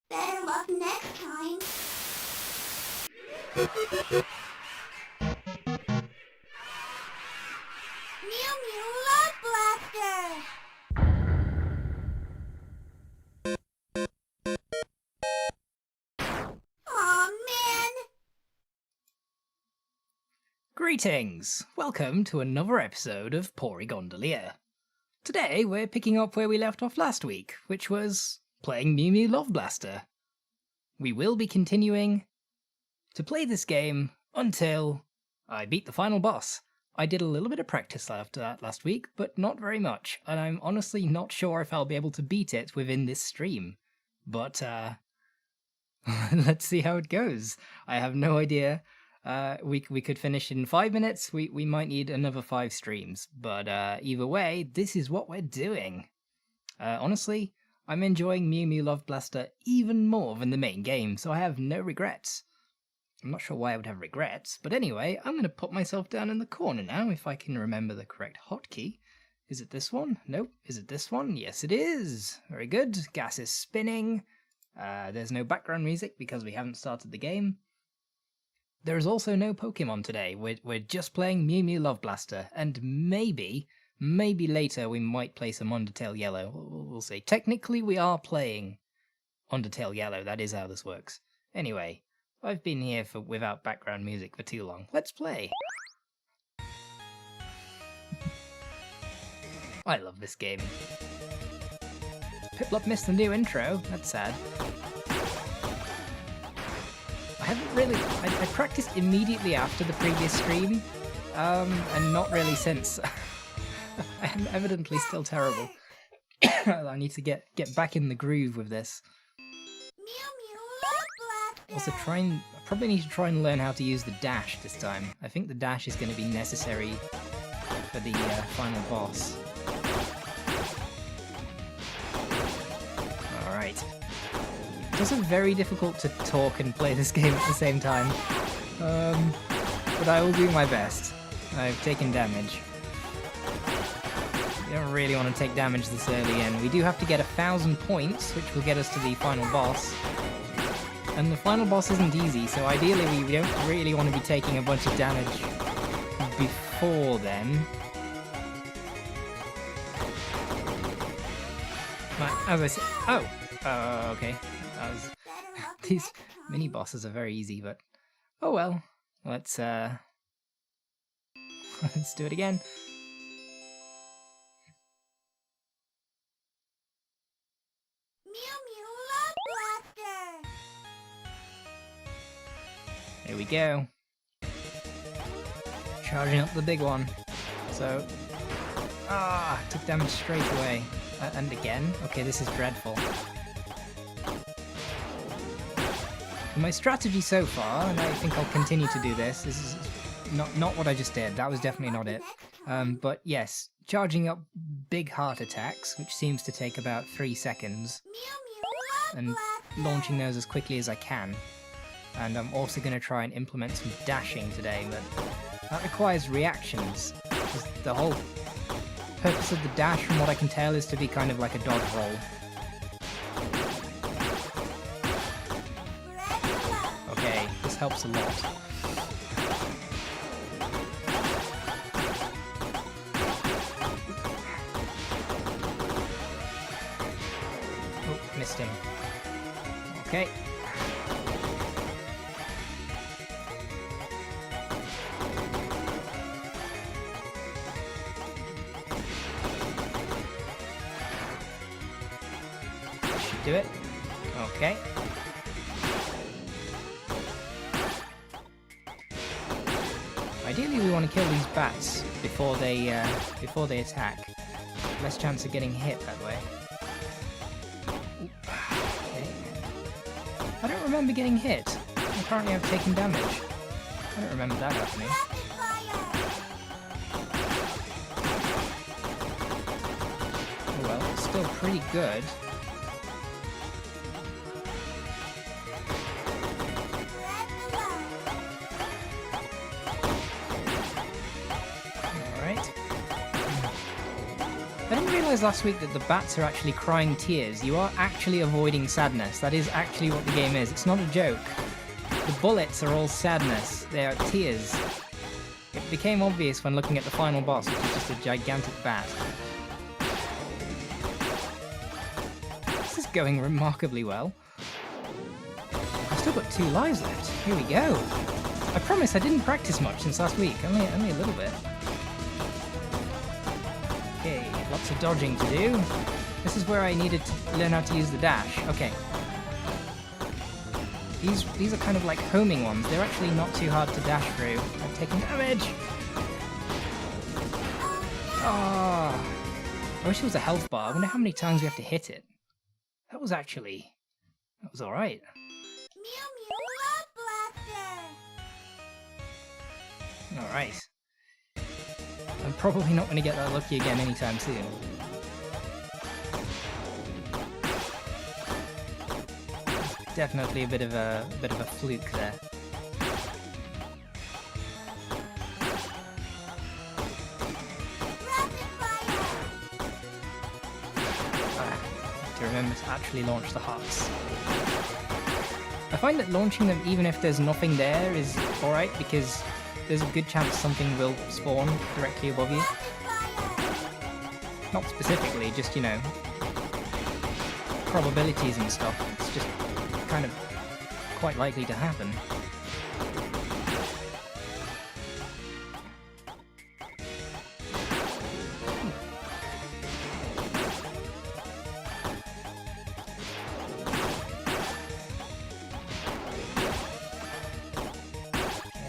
Better luck next time. Mew Mew Love Blaster! Aw, man! Greetings! Welcome to another episode of Porygondolier. Today we're picking up where we left off last week, which was playing Mew Mew Love Blaster. We will be continuing to play this game until I beat the final boss. I did a little bit of practice after that last week, but not very much, and I'm honestly not sure if I'll be able to beat it within this stream. But, let's see how it goes. I have no idea. We could finish in 5 minutes, we might need another 5 streams, but either way, this is what we're doing. Honestly, I'm enjoying Mew Mew Love Blaster even more than the main game, so I have no regrets. I'm not sure why I would have regrets, but anyway, I'm going to put myself down in the corner now, if I can remember the correct hotkey. Is it this one? Nope. Is it this one? Yes it is! Very good. Gas is spinning. There's no background music because we haven't started the game. There's also no Pokemon today, we're just playing Mew Mew Love Blaster, and maybe later we might play some Undertale Yellow, we'll see. Technically we are playing Undertale Yellow, that is how this works. Anyway, I've been here without background music for too long, let's play! I love this game. Piplup missed the new intro, that's sad. I haven't really... I practiced immediately after the previous stream, and not really since. I'm evidently still terrible. I need to get back in the groove with this. Mew Mew Love Blaster! Also, I probably need to try and learn how to use the dash this time. I think the dash is going to be necessary for the final boss. Alright. It's also very difficult to talk and play this game at the same time. But I will do my best. I've taken damage. You don't really want to take damage this early in. We do have to get 1,000 points, which will get us to the final boss. And the final boss isn't easy, so ideally we don't really want to be taking a bunch of damage before then. But as I said... Oh! Okay. These mini bosses are very easy, but oh well. Let's let's do it again. Mew Mew Love Blaster! Here we go. Charging up the big one. So took damage straight away. And again. Okay, this is dreadful. My strategy so far, and I think I'll continue to do this is not what I just did, that was definitely not it. But yes, charging up big heart attacks, which seems to take about 3 seconds, and launching those as quickly as I can. And I'm also going to try and implement some dashing today, but that requires reactions. The whole purpose of the dash, from what I can tell, is to be kind of like a dodge roll. This helps a lot. Oh, missed him. Okay. Should do it. Okay. Ideally we want to kill these bats before they attack. Less chance of getting hit that way. Okay. I don't remember getting hit. Apparently I've taken damage. I don't remember that happening. Oh well, it's still pretty good. realised last week that the bats are actually crying tears. You are actually avoiding sadness. That is actually what the game is. It's not a joke. The bullets are all sadness. They are tears. It became obvious when looking at the final boss, which is just a gigantic bat. This is going remarkably well. I've still got 2 lives left. Here we go. I promise I didn't practice much since last week. Only a little bit. Okay, lots of dodging to do. This is where I needed to learn how to use the dash. Okay. These are kind of like homing ones. They're actually not too hard to dash through. I'm taking damage! Ah, I wish it was a health bar. I wonder how many times we have to hit it. That was alright. Mew Mew Love Blaster. Alright. I'm probably not going to get that lucky again anytime soon. Definitely a bit of a fluke there. Rapid fire. To remember to actually launch the hearts. I find that launching them even if there's nothing there is alright because there's a good chance something will spawn directly above you. Not specifically, just, you know, probabilities and stuff. It's just kind of quite likely to happen.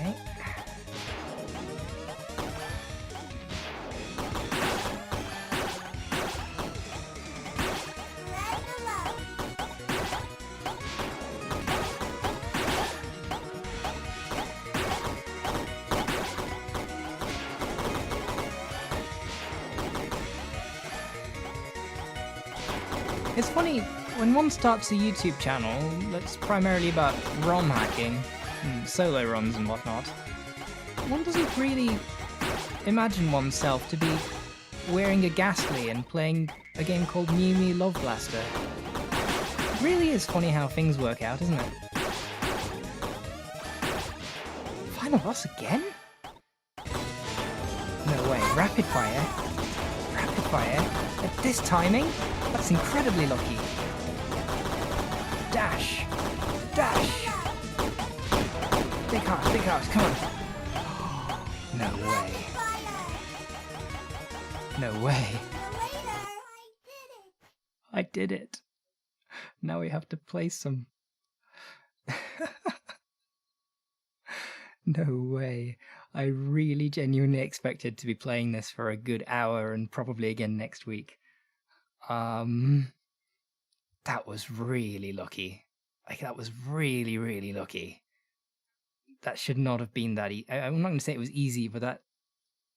Okay. It's funny, when one starts a YouTube channel that's primarily about ROM hacking, and solo runs and whatnot, one doesn't really imagine oneself to be wearing a ghastly and playing a game called Mew Mew Love Blaster. It really is funny how things work out, isn't it? Final boss again? No way, rapid fire? Rapid fire? At this timing? That's incredibly lucky. Dash! Dash! Big heart, come on! No way. No way. I did it. Now we have to play some... No way. I really genuinely expected to be playing this for a good hour and probably again next week. That was really lucky. Like, that was really, really lucky. That should not have been that easy. I'm not going to say it was easy, but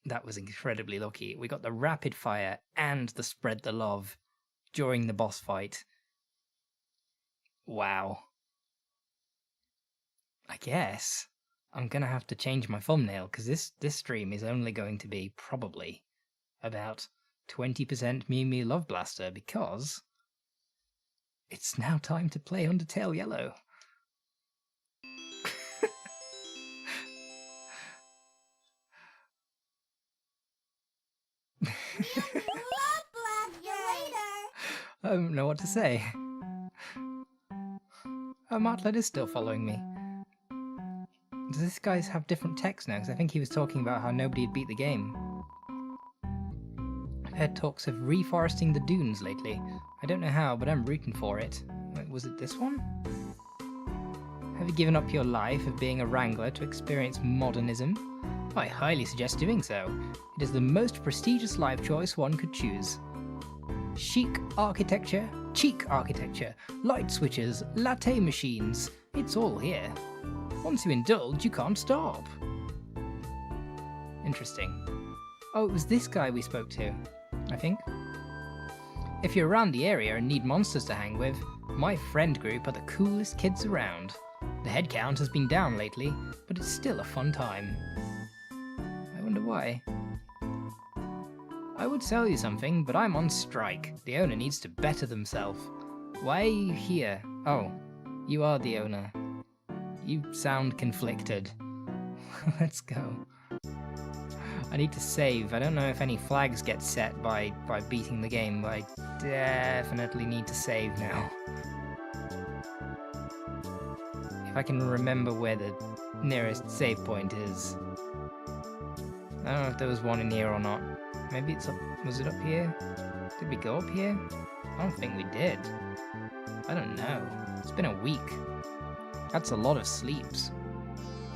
that was incredibly lucky. We got the rapid fire and the spread the love during the boss fight. Wow. I guess I'm going to have to change my thumbnail, because this stream is only going to be probably about 20% Mew Mew Love Blaster, because it's now time to play Undertale Yellow. I don't know what to say. Oh, Martlet is still following me. Does this guy have different text now? Because I think he was talking about how nobody had beat the game. I've heard talks of reforesting the dunes lately. I don't know how, but I'm rooting for it. Wait, was it this one? Have you given up your life of being a wrangler to experience modernism? I highly suggest doing so. It is the most prestigious life choice one could choose. Chic architecture, cheek architecture, light switches, latte machines. It's all here. Once you indulge, you can't stop. Interesting. Oh, it was this guy we spoke to, I think. If you're around the area and need monsters to hang with, my friend group are the coolest kids around. The head count has been down lately, but it's still a fun time. I wonder why. I would sell you something, but I'm on strike. The owner needs to better themselves. Why are you here? Oh, you are the owner. You sound conflicted. Let's go. I need to save. I don't know if any flags get set by beating the game, but I definitely need to save now. If I can remember where the nearest save point is. I don't know if there was one in here or not. Maybe it's up... Was it up here? Did we go up here? I don't think we did. I don't know. It's been a week. That's a lot of sleeps.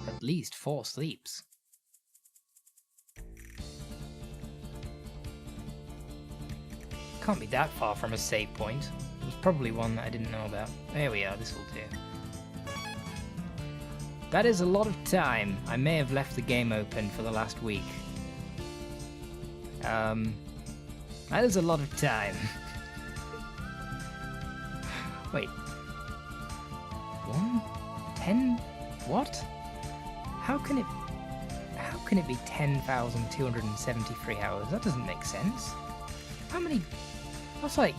At least 4 sleeps. Can't be that far from a save point. It was probably one that I didn't know about. There we are, this will do. That is a lot of time. I may have left the game open for the last week. That is a lot of time. Wait. 10? What? How can it be 10,273 hours? That doesn't make sense. How many? That's like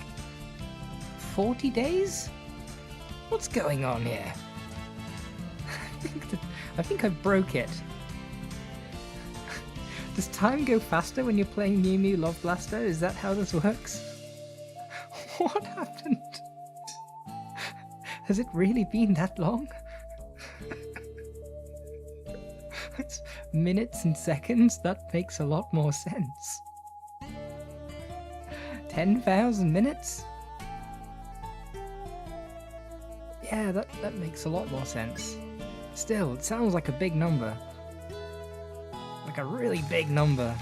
40 days? What's going on here? I think I broke it. Does time go faster when you're playing Mew Mew Love Blaster? Is that how this works? What happened? Has it really been that long? It's minutes and seconds? That makes a lot more sense. 10,000 minutes? Yeah, that makes a lot more sense. Still, it sounds like a big number. Like a really big number.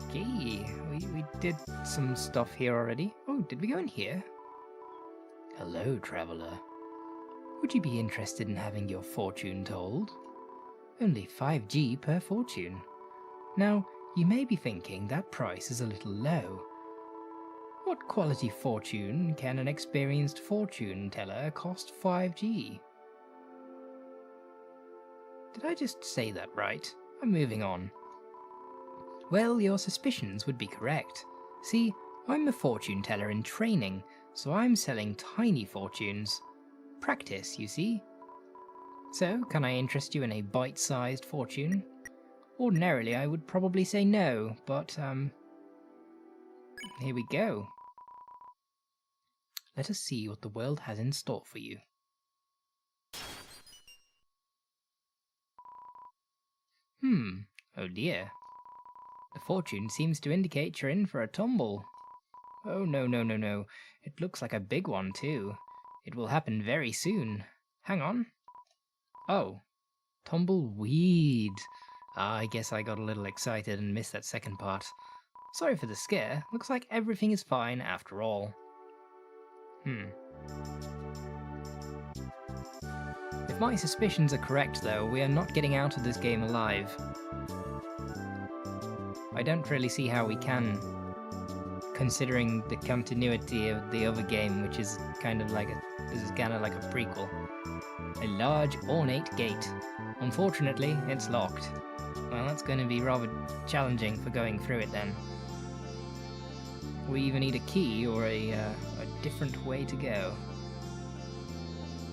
Okay, we did some stuff here already. Oh, did we go in here? Hello, traveler. Would you be interested in having your fortune told? Only 5G per fortune. Now, you may be thinking that price is a little low. What quality fortune can an experienced fortune teller cost 5G? Did I just say that right? I'm moving on. Well, your suspicions would be correct. See, I'm a fortune teller in training, so I'm selling tiny fortunes. Practice, you see. So, can I interest you in a bite-sized fortune? Ordinarily, I would probably say no, but, here we go. Let us see what the world has in store for you. Oh dear. The fortune seems to indicate you're in for a tumble. Oh no. It looks like a big one too. It will happen very soon. Hang on. Oh. Tumbleweed. I guess I got a little excited and missed that second part. Sorry for the scare. Looks like everything is fine after all. If my suspicions are correct though, we are not getting out of this game alive. I don't really see how we can, considering the continuity of the other game, which is kind of like this is kind of like a prequel. A large, ornate gate. Unfortunately, it's locked. Well, that's going to be rather challenging for going through it then. We either need a key or a different way to go.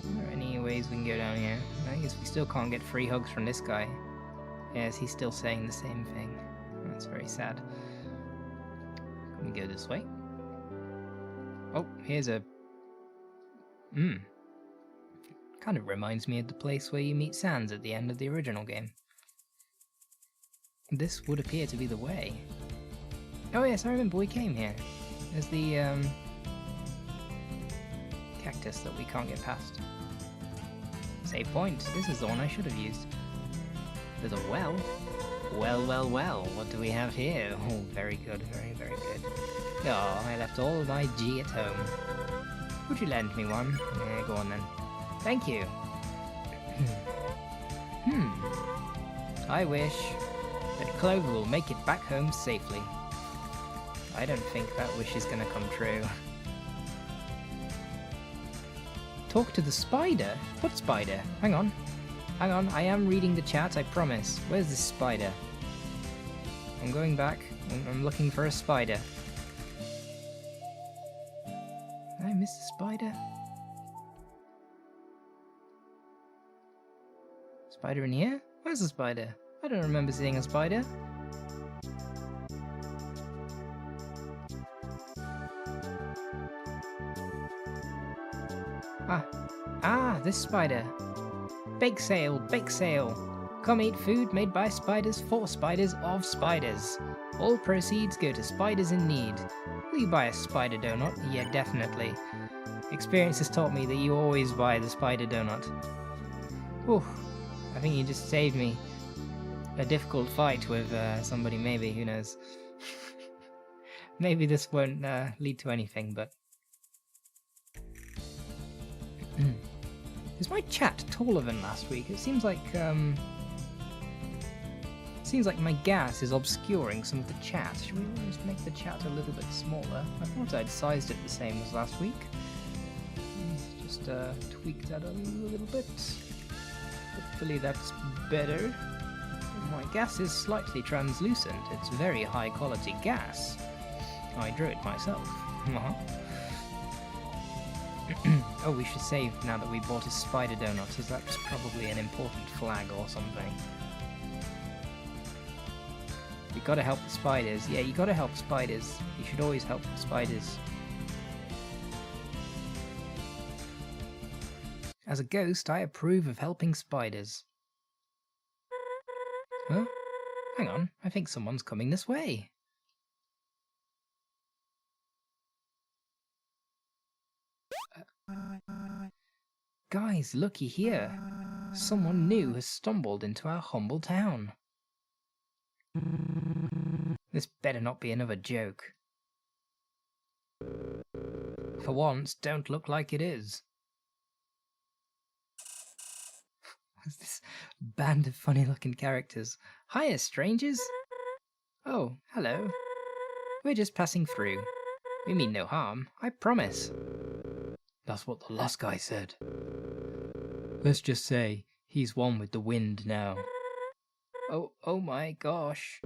Are there any ways we can go down here? I guess we still can't get free hugs from this guy. Yes, he's still saying the same thing. That's very sad. Can we go this way? Oh, here's a... Kind of reminds me of the place where you meet Sans at the end of the original game. This would appear to be the way. Oh yes, I remember we came here. There's the, cactus that we can't get past. Save point. This is the one I should have used. There's a well. Well, what do we have here? Oh, very good, very good. Oh, I left all my G at home. Would you lend me one? Yeah, go on then. Thank you. I wish that Clover will make it back home safely. I don't think that wish is gonna come true. Talk to the spider? What spider? Hang on. Hang on, I am reading the chat, I promise. Where's the spider? I'm going back. I'm looking for a spider. Did I miss a spider? Spider in here? Where's the spider? I don't remember seeing a spider. This spider. Bake sale, bake sale. Come eat food made by spiders for spiders of spiders. All proceeds go to spiders in need. Will you buy a spider donut? Yeah, definitely. Experience has taught me that you always buy the spider donut. Whew, I think you just saved me a difficult fight with somebody, maybe, who knows. Maybe this won't lead to anything, but... Is my chat taller than last week? It seems like my gas is obscuring some of the chat. Should we just make the chat a little bit smaller? I thought I'd sized it the same as last week. Let's just tweak that a little bit. Hopefully that's better. My gas is slightly translucent. It's very high quality gas. I drew it myself. Oh, we should save now that we bought a spider donut, as that's probably an important flag or something. You gotta help the spiders. Yeah, you gotta help spiders. You should always help the spiders. As a ghost, I approve of helping spiders. Huh? Hang on, I think someone's coming this way. Guys, looky here. Someone new has stumbled into our humble town. This better not be another joke. For once, don't look like it is. What's this band of funny-looking characters? Hiya, strangers! Oh, hello. We're just passing through. We mean no harm, I promise. That's what the last guy said. Let's just say, he's one with the wind now. Oh my gosh.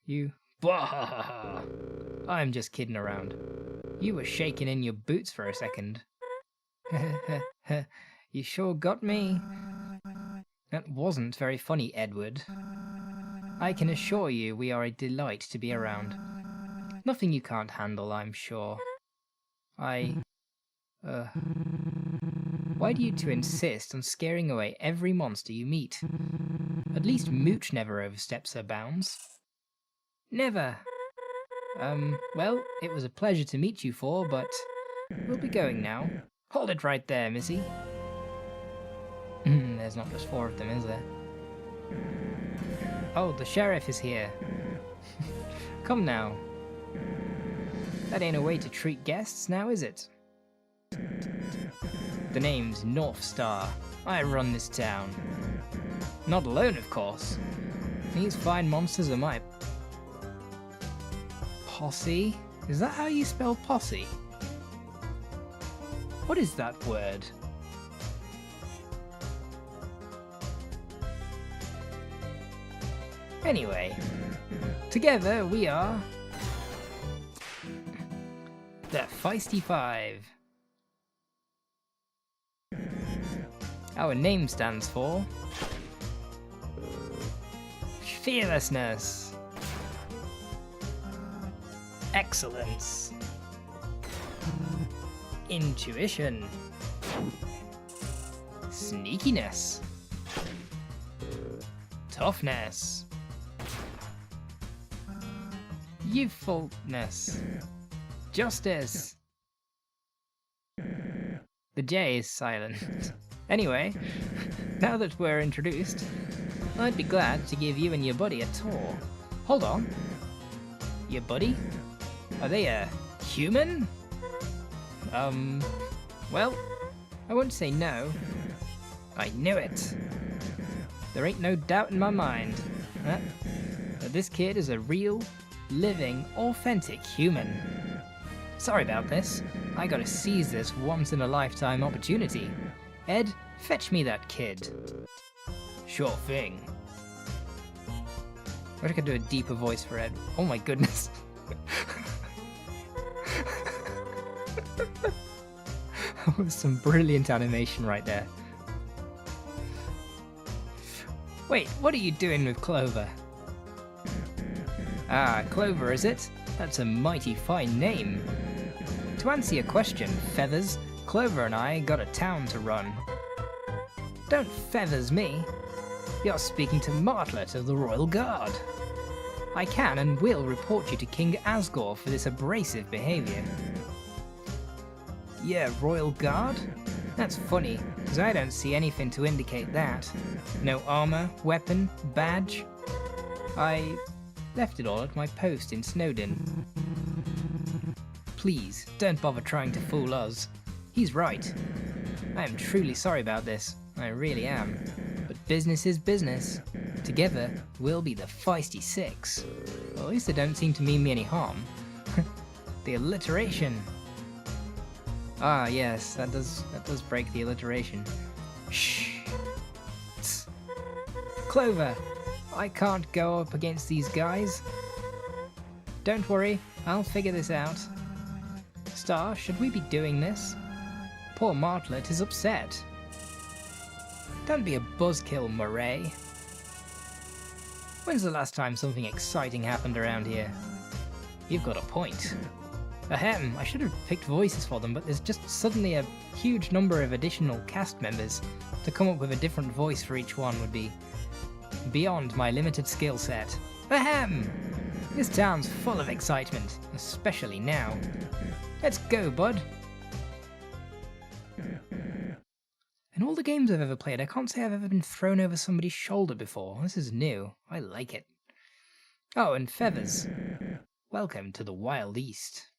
You... Blah! I'm just kidding around. You were shaking in your boots for a second. You sure got me. That wasn't very funny, Edward. I can assure you we are a delight to be around. Nothing you can't handle, I'm sure. Why do you two insist on scaring away every monster you meet? At least Mooch never oversteps her bounds. Never. Well, it was a pleasure to meet you four, but we'll be going now. Hold it right there, Missy. There's not just four of them, is there? Oh, the sheriff is here. Come now. That ain't a way to treat guests now, is it? The name's North Star. I run this town. Not alone, of course. These fine monsters are my... Posse? Is that how you spell posse? What is that word? Anyway, together we are... the Feisty Five. Our name stands for... fearlessness, excellence, intuition, sneakiness, toughness, youthfulness, justice. The J is silent. Anyway, now that we're introduced, I'd be glad to give you and your buddy a tour. Hold on. Your buddy? Are they a human? Well, I won't say no. I knew it. There ain't no doubt in my mind that this kid is a real, living, authentic human. Sorry about this. I gotta seize this once-in-a-lifetime opportunity. Ed, fetch me that kid. Sure thing. I wish I could do a deeper voice for Ed. Oh my goodness. That was some brilliant animation right there. Wait, what are you doing with Clover? Ah, Clover, is it? That's a mighty fine name. To answer your question, Feathers, Clover and I got a town to run. Don't feathers me. You're speaking to Martlet of the Royal Guard. I can and will report you to King Asgore for this abrasive behaviour. Yeah, Royal Guard? That's funny, because I don't see anything to indicate that. No armour, weapon, badge. I left it all at my post in Snowdon. Please, don't bother trying to fool us. He's right. I am truly sorry about this. I really am. But business is business. Together, we'll be the Feisty Six. Well, at least they don't seem to mean me any harm. The alliteration. Ah, yes, that does break the alliteration. Shh. Tss. Clover, I can't go up against these guys. Don't worry, I'll figure this out. Star, should we be doing this? Poor Martlet is upset. Don't be a buzzkill, Murray. When's the last time something exciting happened around here? You've got a point. Ahem, I should have picked voices for them, but there's just suddenly a huge number of additional cast members. To come up with a different voice for each one would be beyond my limited skill set. Ahem! This town's full of excitement, especially now. Let's go, bud! In all the games I've ever played, I can't say I've ever been thrown over somebody's shoulder before. This is new. I like it. Oh, and Feathers. Welcome to the Wild East.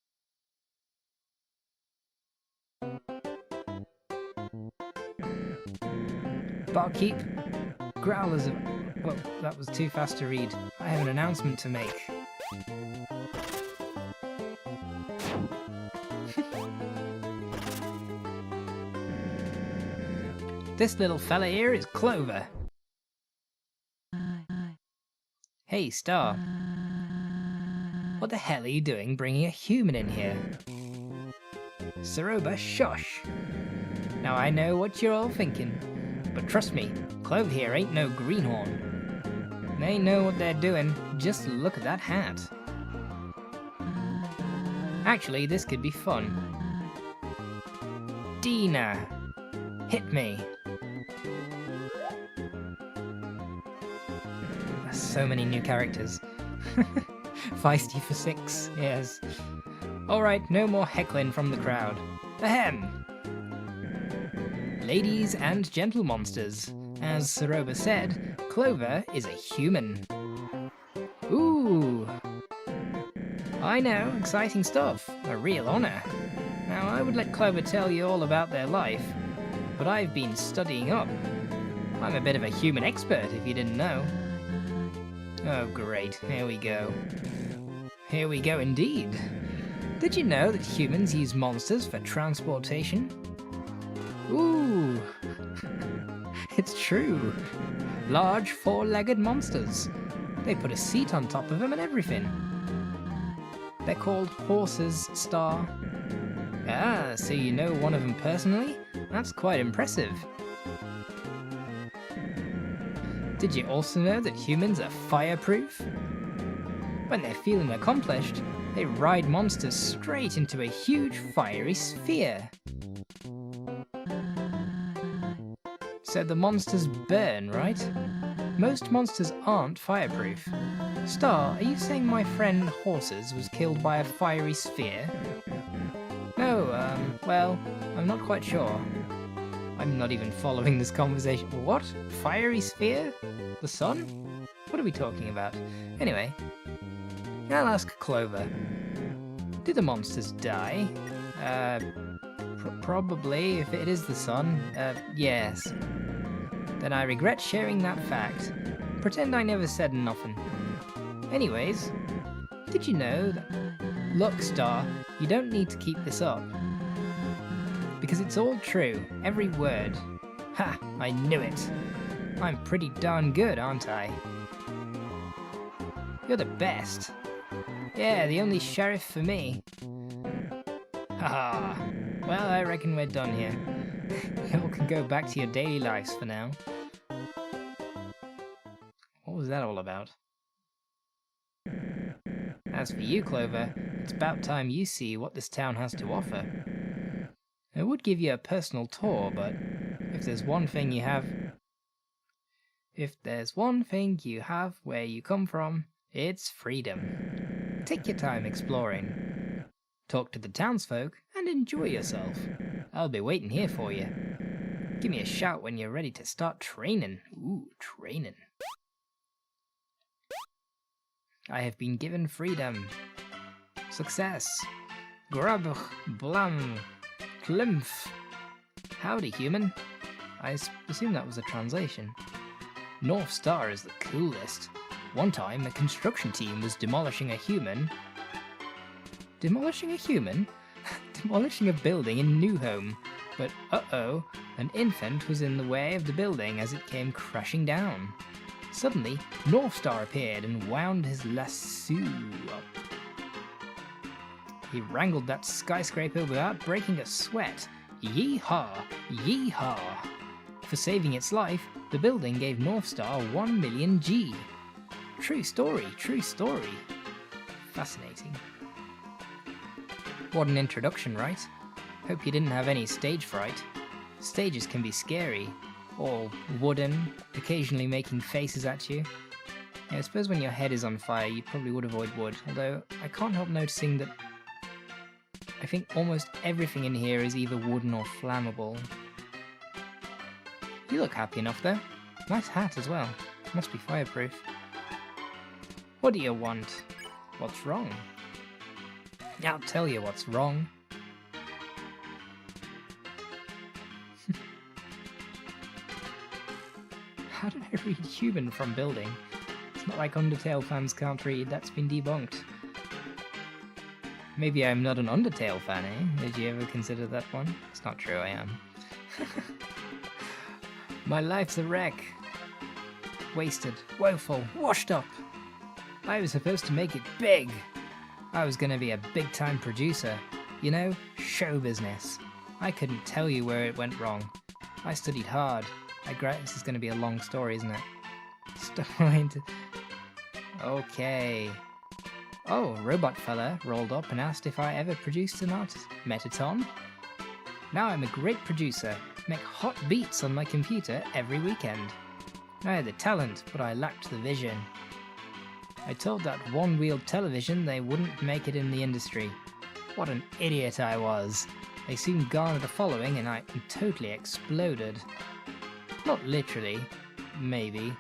Barkeep, growlers of... Well, that was too fast to read. I have an announcement to make. This little fella here is Clover. Hey, Star. What the hell are you doing bringing a human in here? Saroba, shush. Now I know what you're all thinking, but trust me, Clover here ain't no greenhorn. They know what they're doing, just look at that hat. Actually, this could be fun. Dina, hit me. So many new characters. Feisty for 6, yes. Alright, no more heckling from the crowd. Ahem! Ladies and gentle monsters, as Saroba said, Clover is a human. Ooh! I know, exciting stuff. A real honour. Now, I would let Clover tell you all about their life, but I've been studying up. I'm a bit of a human expert, if you didn't know. Oh great, here we go. Here we go indeed. Did you know that humans use monsters for transportation? Ooh! It's true. Large four-legged monsters. They put a seat on top of them and everything. They're called horses, Star. Ah, so you know one of them personally? That's quite impressive. Did you also know that humans are fireproof? When they're feeling accomplished, they ride monsters straight into a huge fiery sphere. So the monsters burn, right? Most monsters aren't fireproof. Star, are you saying my friend Horses was killed by a fiery sphere? No, well, I'm not quite sure. I'm not even following this conversation. What? Fiery sphere? The sun? What are we talking about? Anyway, I'll ask Clover. Do the monsters die? Probably, if it is the sun. Yes. Then I regret sharing that fact. Pretend I never said nothing. Anyways, did you know that... Look, Star, you don't need to keep this up. because it's all true, every word. Ha! I knew it. I'm pretty darn good, aren't I? You're the best. Yeah, the only sheriff for me. Haha. Well, I reckon we're done here. You all can go back to your daily lives for now. What was that all about? As for you, Clover, it's about time you see what this town has to offer. I would give you a personal tour, but if there's one thing you have where you come from, it's freedom. Take your time exploring. Talk to the townsfolk and enjoy yourself. I'll be waiting here for you. Give me a shout when you're ready to start training. Ooh, training. I have been given freedom. Success. Grub, blam, Klimph. Howdy, human. I assume that was a translation. North Star is the coolest. One time, a construction team was demolishing a human. Demolishing a human? Demolishing a building in New Home. But uh-oh, an infant was in the way of the building as it came crashing down. Suddenly, North Star appeared and wound his lasso up. He wrangled that skyscraper without breaking a sweat. Yee-haw! Yee-haw! For saving its life, the building gave North Star 1 million G. True story, true story. Fascinating. What an introduction, right? Hope you didn't have any stage fright. Stages can be scary. All wooden, occasionally making faces at you. Yeah, I suppose when your head is on fire, you probably would avoid wood, although I can't help noticing that I think almost everything in here is either wooden or flammable. You look happy enough though. Nice hat as well. Must be fireproof. What do you want? What's wrong? I'll tell you what's wrong. How did I read human from building? It's not like Undertale fans can't read, that's been debunked. Maybe I'm not an Undertale fan, eh? Did you ever consider that one? It's not true, I am. My life's a wreck. Wasted, woeful, washed up. I was supposed to make it big. I was gonna be a big-time producer. You know, show business. I couldn't tell you where it went wrong. I studied hard. This is going to be a long story, isn't it? Okay. Oh, robot fella rolled up and asked if I ever produced an Metaton. Now I'm a great producer. Make hot beats on my computer every weekend. I had the talent, but I lacked the vision. I told that one-wheeled television they wouldn't make it in the industry. What an idiot I was. They soon garnered a following and I totally exploded. Not literally. Maybe.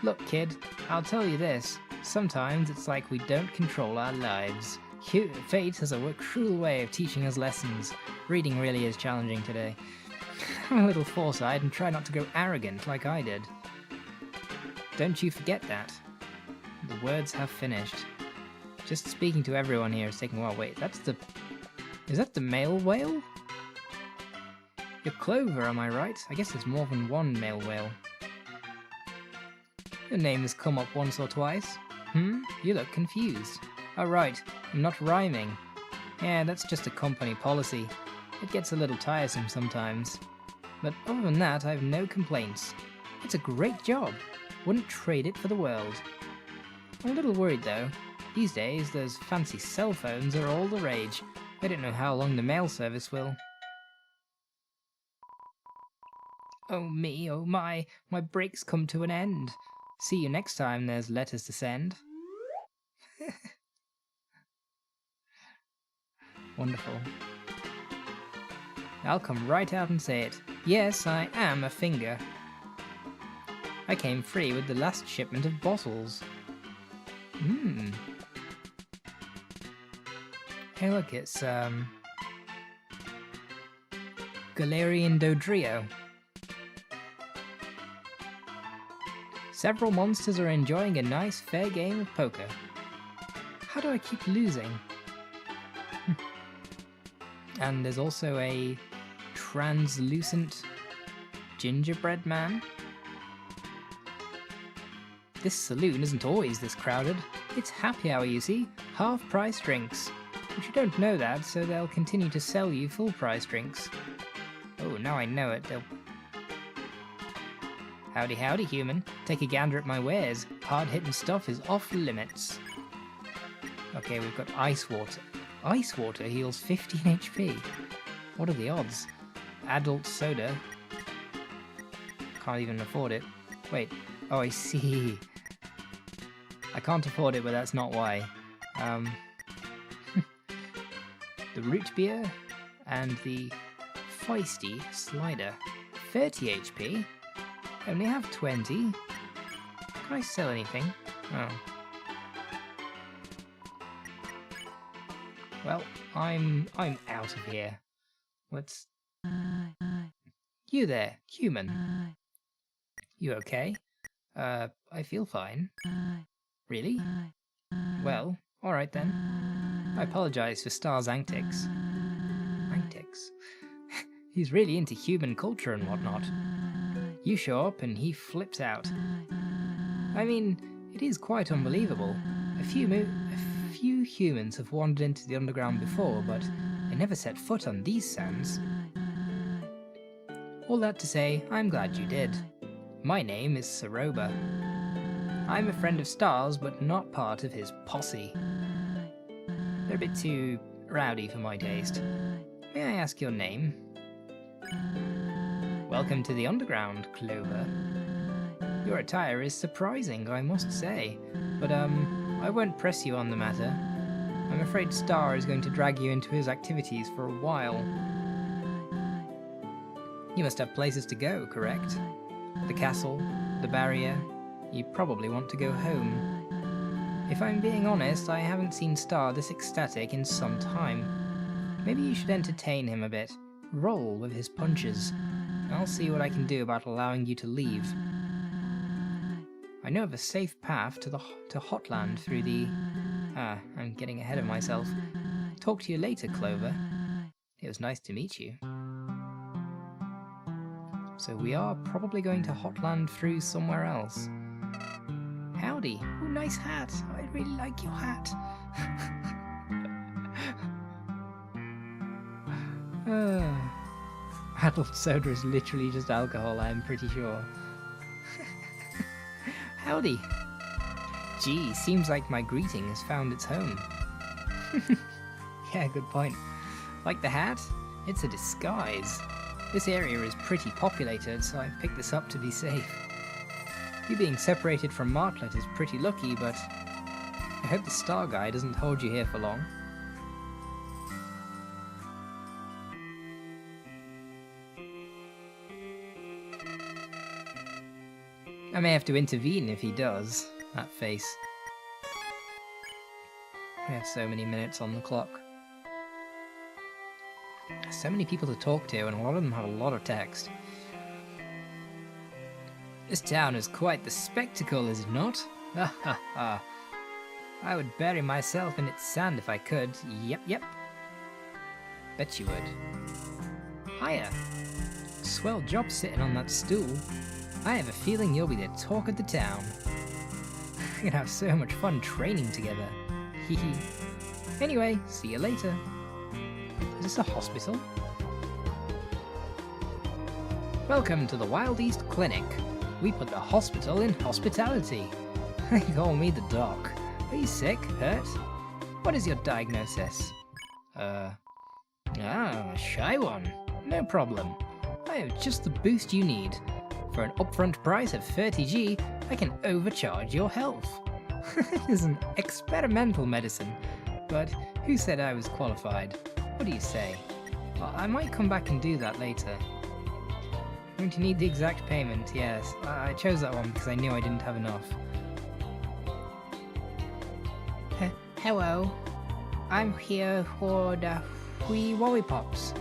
Look, kid, I'll tell you this. Sometimes it's like we don't control our lives. Fate has a cruel way of teaching us lessons. Reading really is challenging today. Have a little foresight and try not to go arrogant like I did. Don't you forget that. The words have finished. Just speaking to everyone here is taking a while. Wait, is that the male whale? You're Clover, am I right? I guess there's more than one male whale. Your name has come up once or twice. You look confused. Oh right, I'm not rhyming. Yeah, that's just a company policy. It gets a little tiresome sometimes. But other than that, I have no complaints. It's a great job. Wouldn't trade it for the world. I'm a little worried though. These days, those fancy cell phones are all the rage. I don't know how long the mail service will. Oh me, oh my break's come to an end. See you next time there's letters to send. Wonderful. I'll come right out and say it. Yes, I am a finger. I came free with the last shipment of bottles. Hey look, it's Galarian Dodrio. Several monsters are enjoying a nice fair game of poker. How do I keep losing? And there's also a translucent gingerbread man? This saloon isn't always this crowded. It's happy hour, you see. Half-price drinks. But you don't know that, so they'll continue to sell you full-price drinks. Oh, now I know it. They'll... Howdy, howdy, human. Take a gander at my wares. Hard-hitting stuff is off limits. Okay, we've got ice water. Ice water heals 15 HP. What are the odds? Adult soda. Can't even afford it. Wait. Oh, I see. I can't afford it, but that's not why. The root beer and the feisty slider. 30 HP. I only have 20. Can I sell anything? Oh. Well, I'm out of here. Let's... You there, human. You okay? I feel fine. Really? Well, alright then. I apologize for Star's antics. Antics? He's really into human culture and whatnot. You show up and he flips out. I mean, it is quite unbelievable. A few humans have wandered into the underground before, but they never set foot on these sands. All that to say, I'm glad you did. My name is Saroba. I'm a friend of Star's, but not part of his posse. They're a bit too rowdy for my taste. May I ask your name? Welcome to the underground, Clover. Your attire is surprising, I must say, but I won't press you on the matter. I'm afraid Star is going to drag you into his activities for a while. You must have places to go, correct? The castle, the barrier. You probably want to go home. If I'm being honest, I haven't seen Star this ecstatic in some time. Maybe you should entertain him a bit. Roll with his punches. I'll see what I can do about allowing you to leave. I know of a safe path to Hotland through the... I'm getting ahead of myself. Talk to you later, Clover. It was nice to meet you. So we are probably going to Hotland through somewhere else. Howdy. Oh, nice hat. I really like your hat. Adult soda is literally just alcohol, I'm pretty sure. Howdy. Gee, seems like my greeting has found its home. Yeah, good point. Like the hat? It's a disguise. This area is pretty populated, so I picked this up to be safe. You being separated from Martlet is pretty lucky, but I hope the Star Guy doesn't hold you here for long. I may have to intervene if he does. That face. We have so many minutes on the clock. So many people to talk to, and a lot of them have a lot of text. This town is quite the spectacle, is it not? Ha ha ha. I would bury myself in its sand if I could. Yep. Bet you would. Hiya. Swell job sitting on that stool. I have a feeling you'll be the talk of the town. We're gonna have so much fun training together. Hehe. Anyway, see you later. Is this a hospital? Welcome to the Wild East Clinic. We put the hospital in hospitality. They call me the doc. Are you sick? Hurt? What is your diagnosis? A shy one. No problem. I have just the boost you need. For an upfront price of 30G, I can overcharge your health. It is an experimental medicine, but who said I was qualified? What do you say? I might come back and do that later. I'm going to need the exact payment, yes. I chose that one because I knew I didn't have enough. Hello. I'm here for the free lollipops.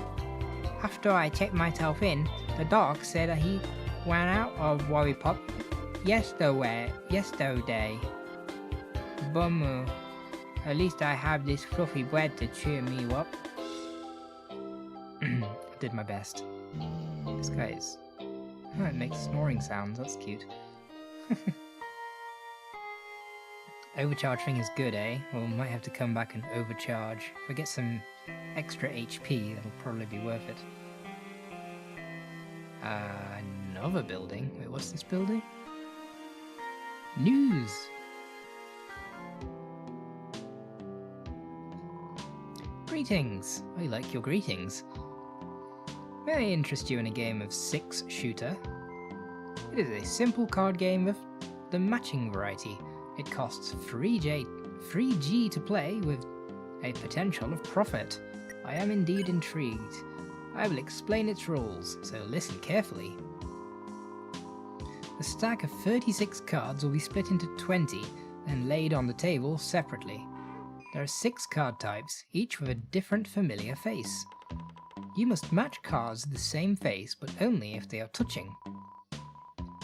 After I checked myself in, the doc said that he ran out of lollipop yesterday. Bummer. At least I have this fluffy bread to cheer me up. I did my best. This guy is... Oh, it makes snoring sounds, that's cute. Overcharge thing is good, eh? Well, we might have to come back and overcharge. If I get some extra HP, that'll probably be worth it. Another building? Wait, what's this building? News! Greetings! I like your greetings. May I interest you in a game of 6-shooter? It is a simple card game of the matching variety. It costs 3G to play with a potential of profit. I am indeed intrigued. I will explain its rules, so listen carefully. The stack of 36 cards will be split into 20, then laid on the table separately. There are 6 card types, each with a different familiar face. You must match cards with the same face, but only if they are touching.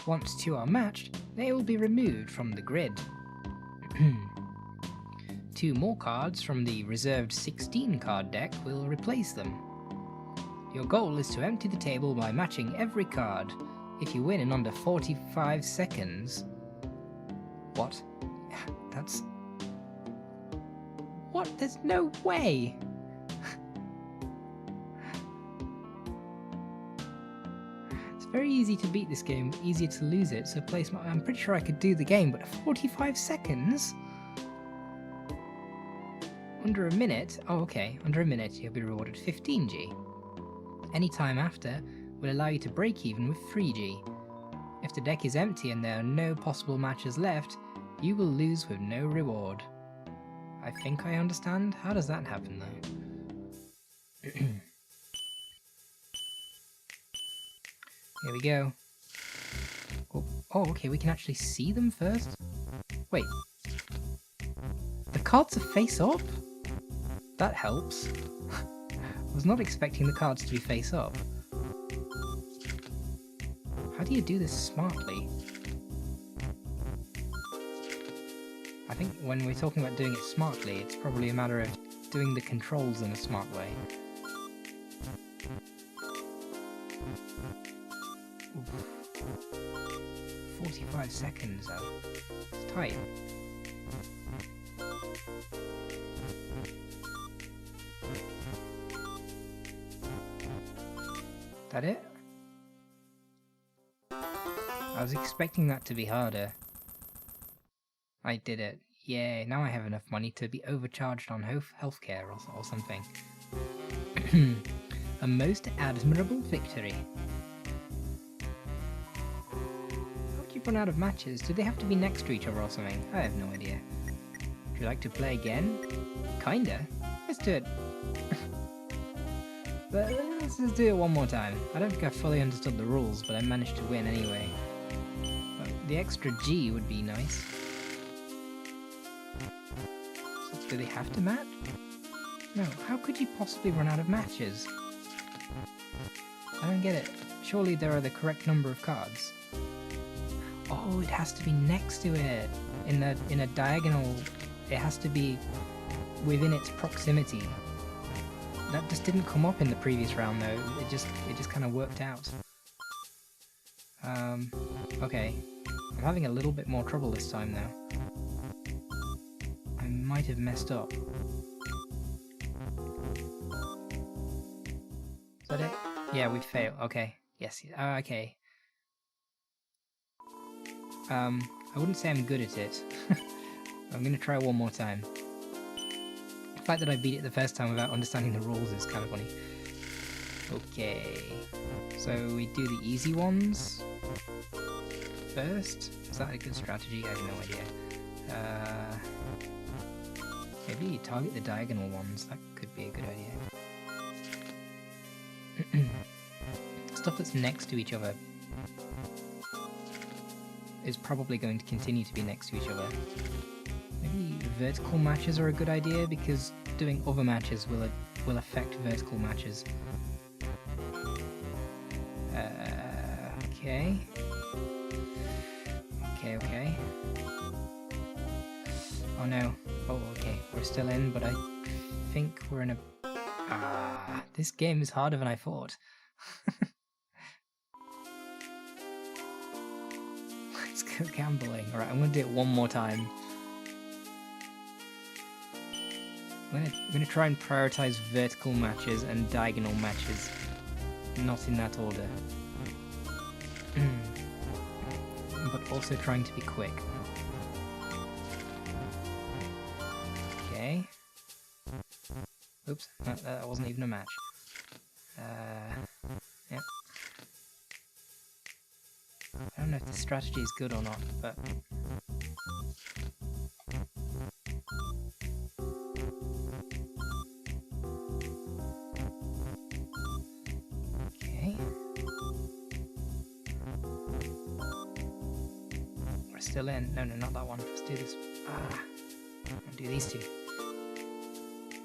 Once 2 are matched, they will be removed from the grid. 2 more cards from the reserved 16 card deck will replace them. Your goal is to empty the table by matching every card. If you win in under 45 seconds... What? That's... What? There's no way! It's very easy to beat this game, easier to lose it, so I'm pretty sure I could do the game, but 45 seconds? Under a minute? Oh, okay. Under a minute, you'll be rewarded 15G. Any time after will allow you to break even with 3G. If the deck is empty and there are no possible matches left, you will lose with no reward. I think I understand. How does that happen, though? Here we go. Oh, okay, we can actually see them first? Wait. The cards are face up? That helps. I was not expecting the cards to be face up. How do you do this smartly? I think when we're talking about doing it smartly, it's probably a matter of doing the controls in a smart way. Oof. 45 seconds though. It's tight. That it? I was expecting that to be harder. I did it. Yay, now I have enough money to be overcharged on healthcare or something. A most admirable victory. How do you run out of matches? Do they have to be next to each other or something? I have no idea. Would you like to play again? Kinda. Let's do it. Let's just do it one more time. I don't think I fully understood the rules, but I managed to win anyway. But the extra G would be nice. So do they have to match? No, how could you possibly run out of matches? I don't get it. Surely there are the correct number of cards. Oh, it has to be next to it. In a diagonal, it has to be within its proximity. That just didn't come up in the previous round though. It just kind of worked out. Okay. I'm having a little bit more trouble this time though. I might have messed up. Is that it? Yeah, we failed. Okay. Yes. Okay. I wouldn't say I'm good at it. I'm gonna try one more time. The fact that I beat it the first time without understanding the rules is kind of funny. Okay, so we do the easy ones first. Is that a good strategy? I have no idea. Maybe target the diagonal ones. That could be a good idea. Stuff that's next to each other is probably going to continue to be next to each other. Maybe vertical matches are a good idea because doing other matches will affect vertical matches. Okay. Okay. Oh no. Oh, okay. We're still in, but I think we're in a... this game is harder than I thought. Let's go gambling. Alright, I'm gonna do it one more time. I'm gonna try and prioritize vertical matches and diagonal matches. Not in that order. But also trying to be quick. Okay. Oops, that wasn't even a match. Yep. I don't know if the strategy is good or not, but... Okay. We're still in. No, not that one. Let's do this. I'll do these two.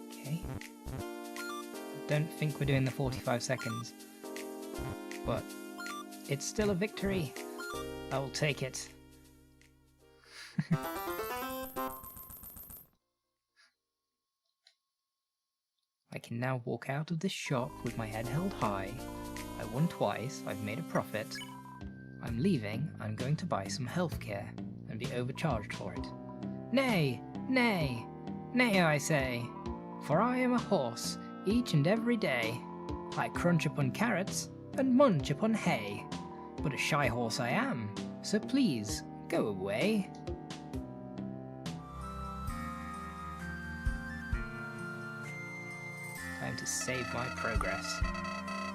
Okay. I don't think we're doing the 45 seconds. But it's still a victory. I will take it. I can now walk out of this shop with my head held high. I won twice, I've made a profit. I'm leaving, I'm going to buy some healthcare and be overcharged for it. Nay, nay, nay I say, for I am a horse each and every day. I crunch upon carrots and munch upon hay. But a shy horse I am, so please, go away. Time to save my progress.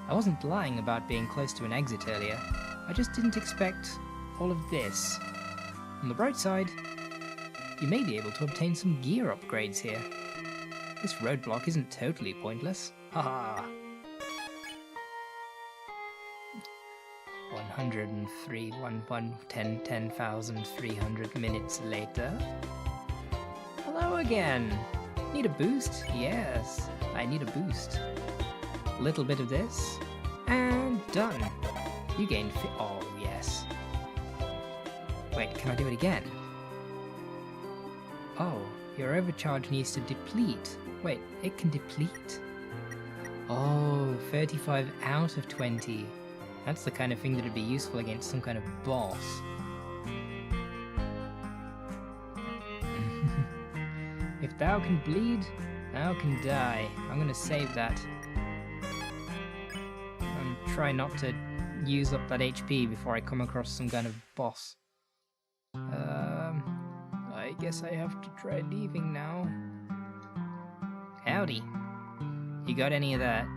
I wasn't lying about being close to an exit earlier, I just didn't expect all of this. On the bright side, you may be able to obtain some gear upgrades here. This roadblock isn't totally pointless. Haha! 103, 10,300 minutes later. Hello again! Need a boost? Yes, I need a boost. A little bit of this, and done. You gain oh yes. Wait, can I do it again? Oh, your overcharge needs to deplete. Wait, it can deplete? Oh, 35 out of 20. That's the kind of thing that would be useful against some kind of boss. If thou can bleed, thou can die. I'm gonna save that. And try not to use up that HP before I come across some kind of boss. I guess I have to try leaving now. Howdy. You got any of that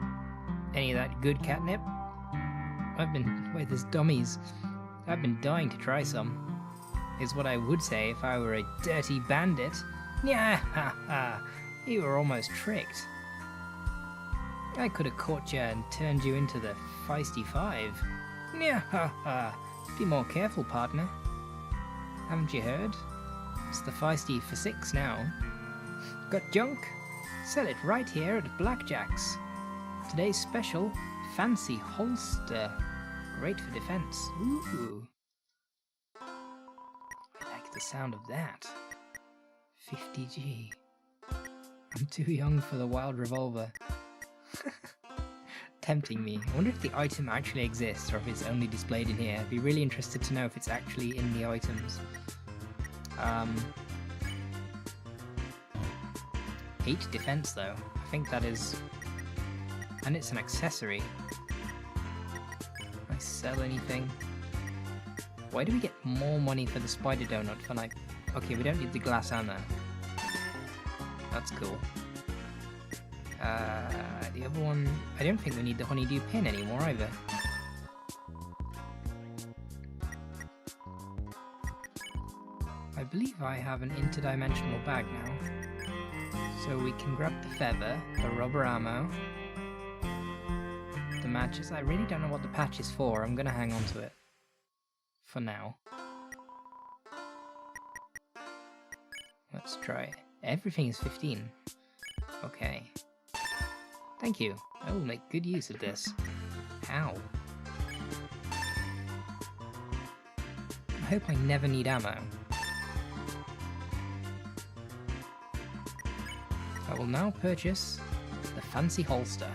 good catnip? Wait, there's dummies. I've been dying to try some. Is what I would say if I were a dirty bandit. Nyah, ha ha, you were almost tricked. I could have caught you and turned you into the feisty 5. Nyah, ha ha, be more careful, partner. Haven't you heard? It's the feisty for 6 now. Got junk? Sell it right here at Blackjack's. Today's special, fancy holster. Great for defense. Ooh. I like the sound of that. 50G. I'm too young for the wild revolver. Tempting me. I wonder if the item actually exists or if it's only displayed in here. I'd be really interested to know if it's actually in the items. 8 defense though. I think that is... And it's an accessory. Can I sell anything? Why do we get more money for the spider donut for like... Okay, we don't need the glass ammo. That's cool. The other one... I don't think we need the honeydew pin anymore either. I believe I have an interdimensional bag now. So we can grab the feather, the rubber ammo, the matches. I really don't know what the patch is for. I'm gonna hang on to it. For now. Let's try it. Everything is 15. Okay. Thank you. I will make good use of this. Ow. I hope I never need ammo. I will now purchase the fancy holster.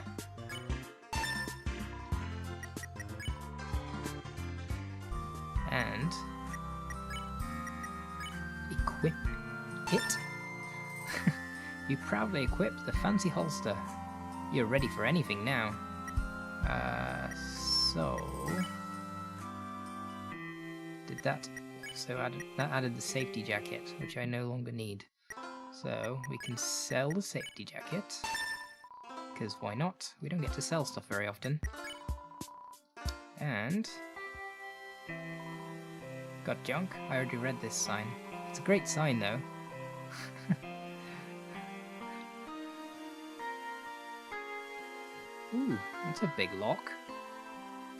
And Hit. You proudly equipped the fancy holster. You're ready for anything now. So... Did that also added the safety jacket, which I no longer need. So we can sell the safety jacket. Because why not? We don't get to sell stuff very often. And... Got junk? I already read this sign. It's a great sign though. Ooh, that's a big lock.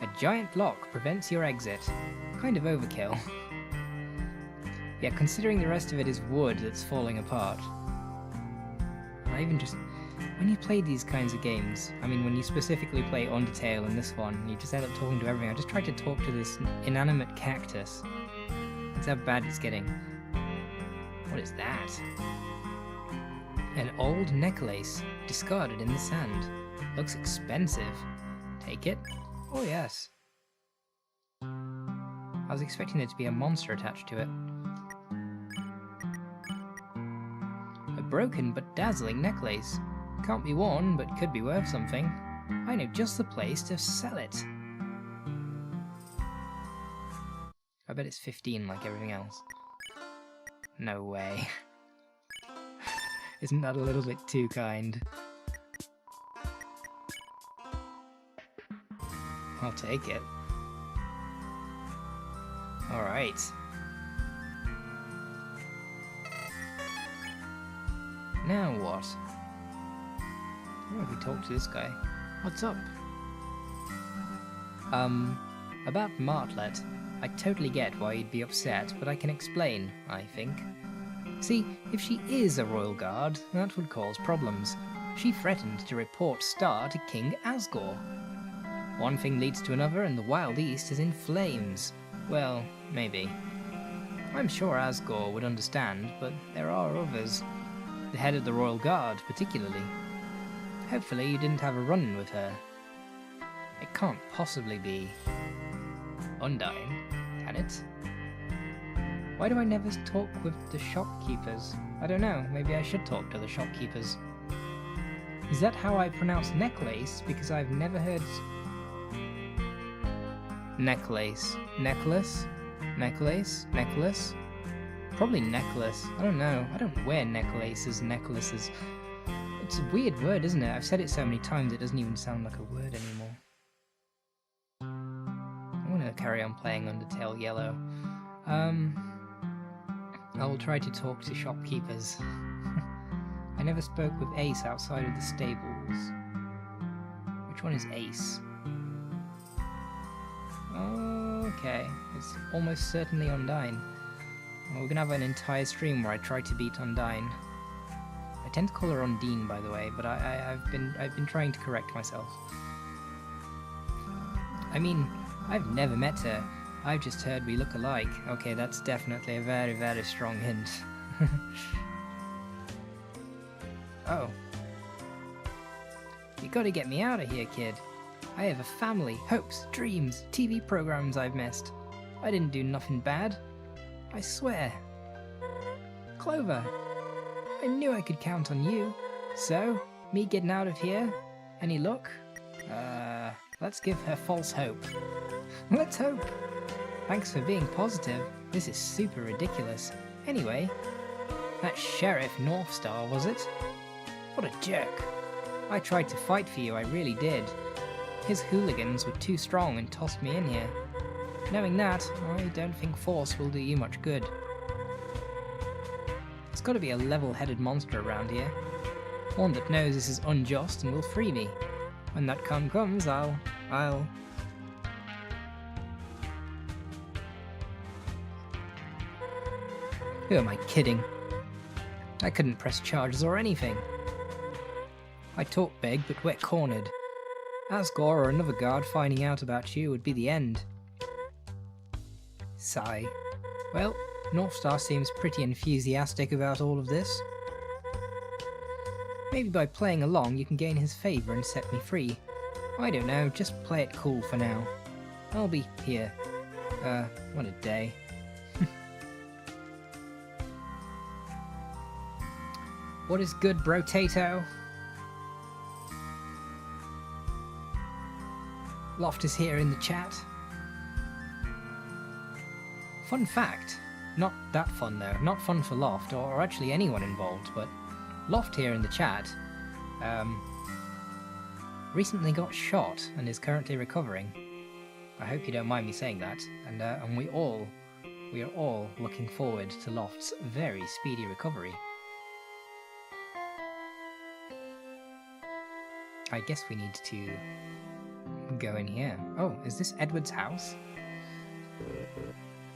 A giant lock prevents your exit. Kind of overkill. Yeah, considering the rest of it is wood that's falling apart. I even just... When you play these kinds of games, I mean when you specifically play Undertale and this one, you just end up talking to everything. I just tried to talk to this inanimate cactus. That's how bad it's getting. What is that? An old necklace, discarded in the sand. Looks expensive. Take it? Oh yes. I was expecting there to be a monster attached to it. A broken but dazzling necklace. Can't be worn, but could be worth something. I know just the place to sell it. I bet it's 15 like everything else. No way. Isn't that a little bit too kind? I'll take it. Alright. Now what? Why don't we talk to this guy? What's up? About Martlet. I totally get why you'd be upset, but I can explain, I think. See, if she is a royal guard, that would cause problems. She threatened to report Star to King Asgore. One thing leads to another and the Wild East is in flames. Well, maybe. I'm sure Asgore would understand, but there are others. The head of the Royal Guard, particularly. Hopefully you didn't have a run-in with her. It can't possibly be... Undyne, can it? Why do I never talk with the shopkeepers? I don't know, maybe I should talk to the shopkeepers. Is that how I pronounce necklace? Because I've never heard... Necklace. Necklace? Necklace? Necklace? Probably necklace. I don't know. I don't wear necklaces, necklaces. It's a weird word, isn't it? I've said it so many times it doesn't even sound like a word anymore. I'm gonna carry on playing Undertale Yellow. I will try to talk to shopkeepers. I never spoke with Ace outside of the stables. Which one is Ace? Okay, it's almost certainly Undyne. Well, we're gonna have an entire stream where I try to beat Undyne. I tend to call her Undine, by the way, but I've been trying to correct myself. I mean, I've never met her. I've just heard we look alike. Okay, that's definitely a very, very strong hint. Oh. You gotta get me out of here, kid. I have a family, hopes, dreams, TV programs I've missed. I didn't do nothing bad. I swear. Clover, I knew I could count on you. So, me getting out of here? Any luck? Let's give her false hope. Let's hope. Thanks for being positive. This is super ridiculous. Anyway, that Sheriff Northstar, was it? What a jerk. I tried to fight for you, I really did. His hooligans were too strong and tossed me in here. Knowing that, I don't think force will do you much good. There's got to be a level-headed monster around here. One that knows this is unjust and will free me. When that time comes, I'll... Who am I kidding? I couldn't press charges or anything. I talk big, but we're cornered. Asgore or another guard finding out about you would be the end. Sigh. Well, Northstar seems pretty enthusiastic about all of this. Maybe by playing along you can gain his favour and set me free. I don't know, just play it cool for now. I'll be here. What a day. What is good, brotato? Loft is here in the chat. Fun fact, not that fun though, not fun for Loft, or actually anyone involved, but Loft here in the chat recently got shot and is currently recovering. I hope you don't mind me saying that, and we are all looking forward to Loft's very speedy recovery. I guess we need to go in here. Oh, is this Edward's house?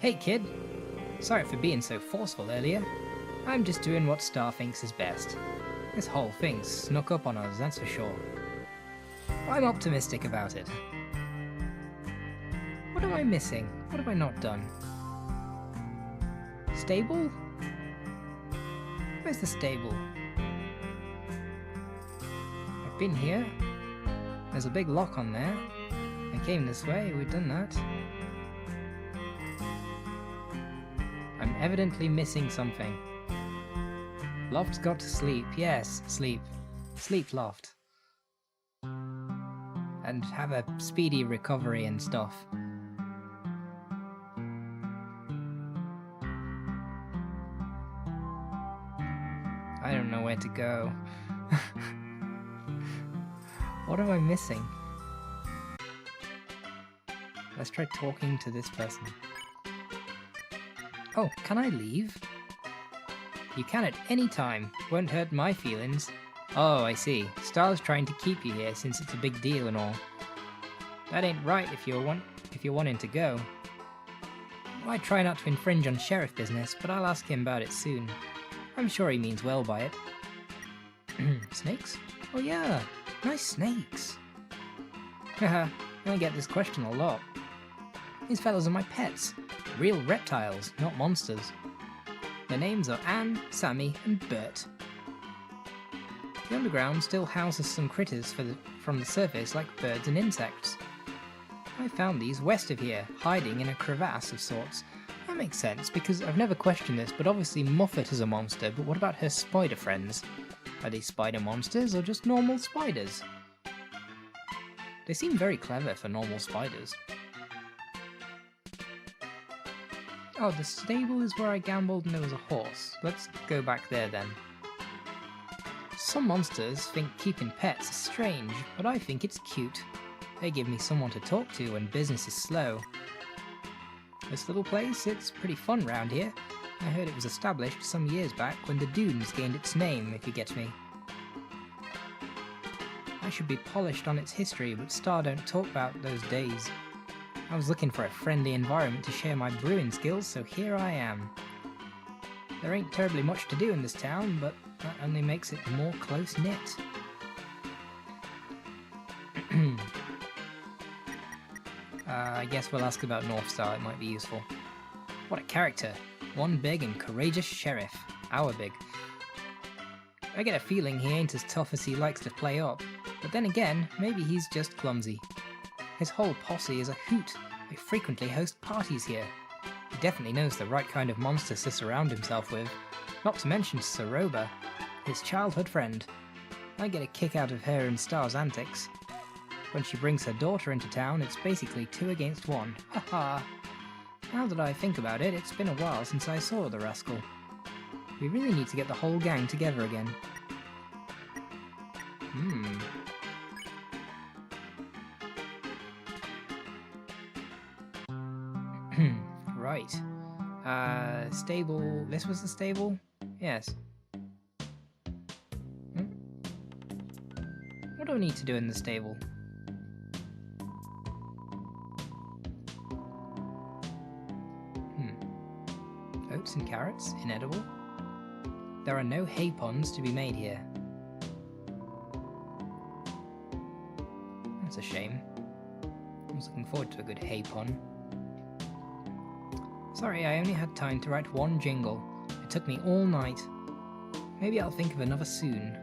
Hey kid! Sorry for being so forceful earlier. I'm just doing what Star thinks is best. This whole thing snuck up on us, that's for sure. I'm optimistic about it. What am I missing? What have I not done? Stable? Where's the stable? I've been here. There's a big lock on there. I came this way, we've done that. I'm evidently missing something. Loft's got to sleep. Yes, sleep. Sleep, Loft. And have a speedy recovery and stuff. I don't know where to go. What am I missing? Let's try talking to this person. Oh, can I leave? You can at any time. Won't hurt my feelings. Oh, I see. Star's trying to keep you here since it's a big deal and all. That ain't right if you're wanting to go. I try not to infringe on sheriff business, but I'll ask him about it soon. I'm sure he means well by it. Snakes? Oh yeah, nice snakes. Haha, I get this question a lot. These fellows are my pets. Real reptiles, not monsters. Their names are Anne, Sammy, and Bert. The underground still houses some critters from the surface like birds and insects. I found these west of here, hiding in a crevasse of sorts. That makes sense, because I've never questioned this, but obviously Muffet is a monster, but what about her spider friends? Are they spider monsters, or just normal spiders? They seem very clever for normal spiders. Oh, the stable is where I gambled and there was a horse. Let's go back there then. Some monsters think keeping pets is strange, but I think it's cute. They give me someone to talk to when business is slow. This little place, it's pretty fun round here. I heard it was established some years back when the Dunes gained its name, if you get me. I should be polished on its history, but Star don't talk about those days. I was looking for a friendly environment to share my brewing skills, so here I am. There ain't terribly much to do in this town, but that only makes it more close-knit. I guess we'll ask about North Star, it might be useful. What a character. One big and courageous sheriff. Our big. I get a feeling he ain't as tough as he likes to play up, but then again, maybe he's just clumsy. His whole posse is a hoot. They frequently host parties here. He definitely knows the right kind of monsters to surround himself with, not to mention Soroba, his childhood friend. I get a kick out of her and Star's antics. When she brings her daughter into town, it's basically 2 against 1. Haha. Now that I think about it, it's been a while since I saw the rascal. We really need to get the whole gang together again. Right. Stable. This was the stable? Yes. What do I need to do in the stable? Oats and carrots, inedible. There are no hay ponds to be made here. That's a shame. I was looking forward to a good hay pond. Sorry, I only had time to write one jingle. It took me all night. Maybe I'll think of another soon.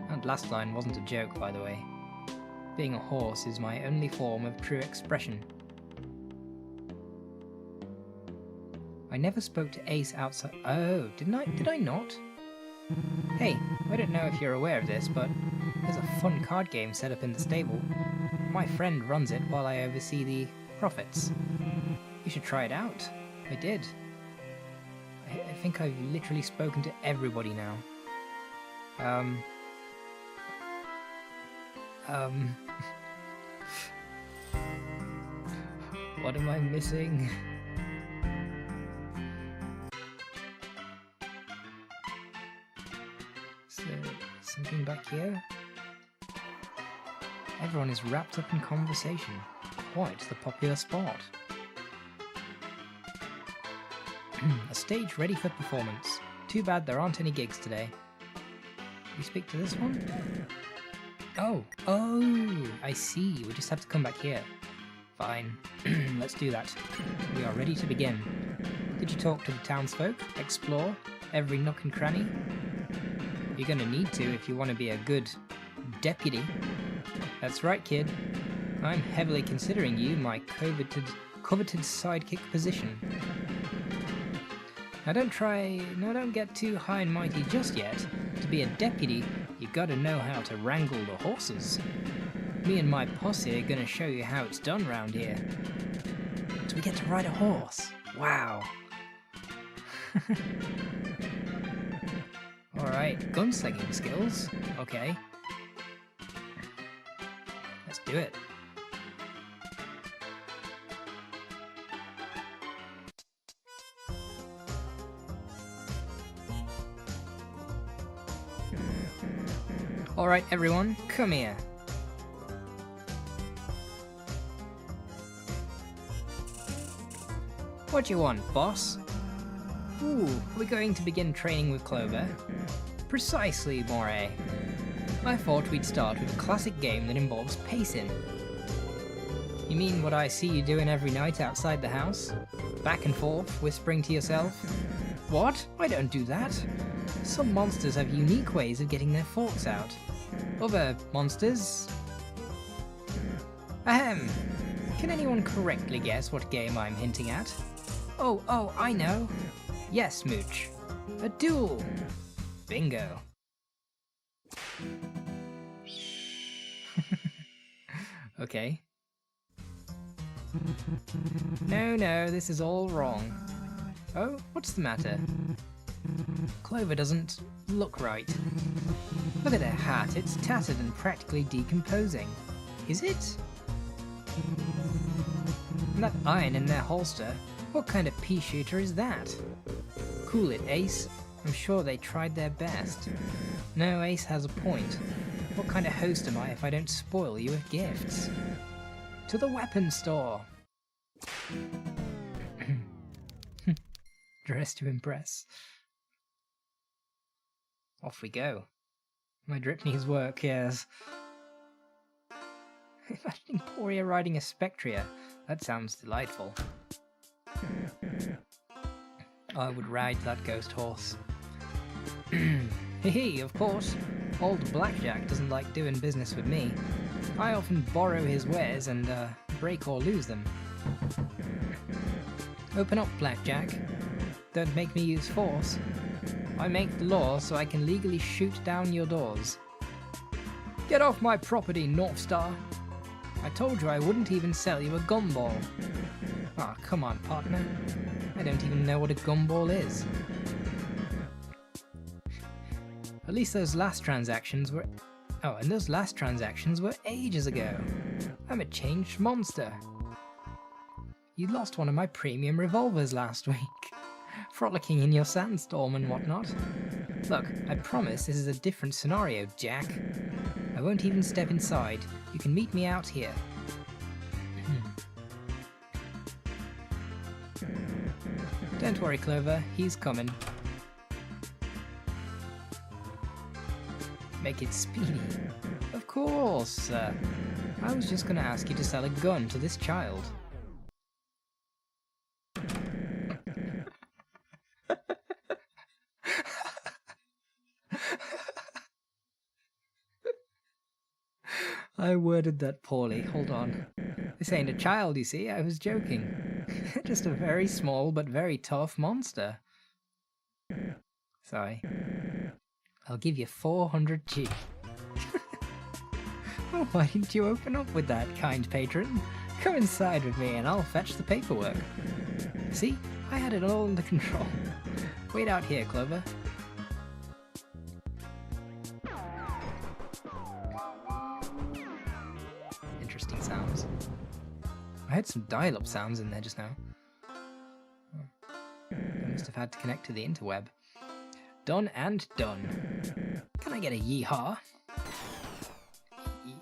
That last line wasn't a joke, by the way. Being a horse is my only form of true expression. I never spoke to Ace outside. Oh, did I not? Hey, I don't know if you're aware of this, but there's a fun card game set up in the stable. My friend runs it while I oversee the profits. You should try it out. I did. I think I've literally spoken to everybody now. What am I missing? So, something back here? Everyone is wrapped up in conversation. Quite the popular spot. A stage ready for performance. Too bad there aren't any gigs today. We speak to this one? Oh, I see. We just have to come back here. Fine. Let's do that. We are ready to begin. Did you talk to the townsfolk? Explore every nook and cranny? You're gonna need to if you want to be a good deputy. That's right, kid. I'm heavily considering you my coveted sidekick position. Now don't get too high and mighty just yet. To be a deputy, you gotta know how to wrangle the horses. Me and my posse are gonna show you how it's done round here. So we get to ride a horse. Wow. Alright, gunslinging skills. Okay. Let's do it. Alright everyone, come here. What do you want, boss? Ooh, we're going to begin training with Clover. Precisely, Moray. I thought we'd start with a classic game that involves pacing. You mean what I see you doing every night outside the house? Back and forth, whispering to yourself? What? I don't do that. Some monsters have unique ways of getting their thoughts out. Other monsters... Ahem! Can anyone correctly guess what game I'm hinting at? Oh, I know! Yes, Mooch. A duel! Bingo. Okay. No, this is all wrong. Oh, what's the matter? Clover doesn't look right. Look at her hat, it's tattered and practically decomposing. Is it? And that iron in their holster, what kind of pea shooter is that? Cool it, Ace. I'm sure they tried their best. No, Ace has a point. What kind of host am I if I don't spoil you with gifts? To the weapon store! Dress to impress. Off we go. My drip needs work, yes. Imagining Poria riding a Spectria. That sounds delightful. I would ride that ghost horse. Hee, of course. Old Blackjack doesn't like doing business with me. I often borrow his wares and break or lose them. Open up, Blackjack. Don't make me use force. I make the law so I can legally shoot down your doors. Get off my property, Northstar. I told you I wouldn't even sell you a gumball. Ah, come on, partner. I don't even know what a gumball is. At least those last transactions were... Oh, and those last transactions were ages ago. I'm a changed monster. You lost one of my premium revolvers last week. Frolicking in your sandstorm and whatnot. Look, I promise this is a different scenario, Jack. I won't even step inside. You can meet me out here. Don't worry, Clover. He's coming. Make it speedy. Of course. I was just gonna ask you to sell a gun to this child. I worded that poorly. Hold on. This ain't a child, you see. I was joking. Just a very small but very tough monster. Sorry. I'll give you 400G. Oh, why didn't you open up with that, kind patron? Come inside with me and I'll fetch the paperwork. See? I had it all under control. Wait out here, Clover. Interesting sounds. I heard some dial-up sounds in there just now. I must have had to connect to the interweb. Done and done. Can I get a yeehaw?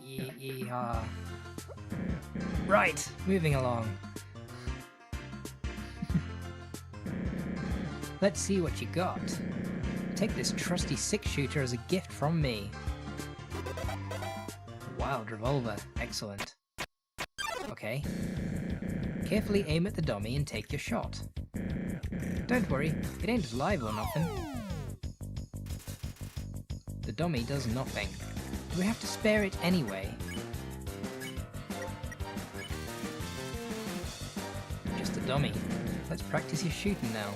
Yeehaw. Right, moving along. Let's see what you got. Take this trusty 6-shooter as a gift from me. Wild revolver, excellent. Okay. Carefully aim at the dummy and take your shot. Don't worry, it ain't alive or nothing. The dummy does nothing. We have to spare it anyway. Just a dummy. Let's practice your shooting now.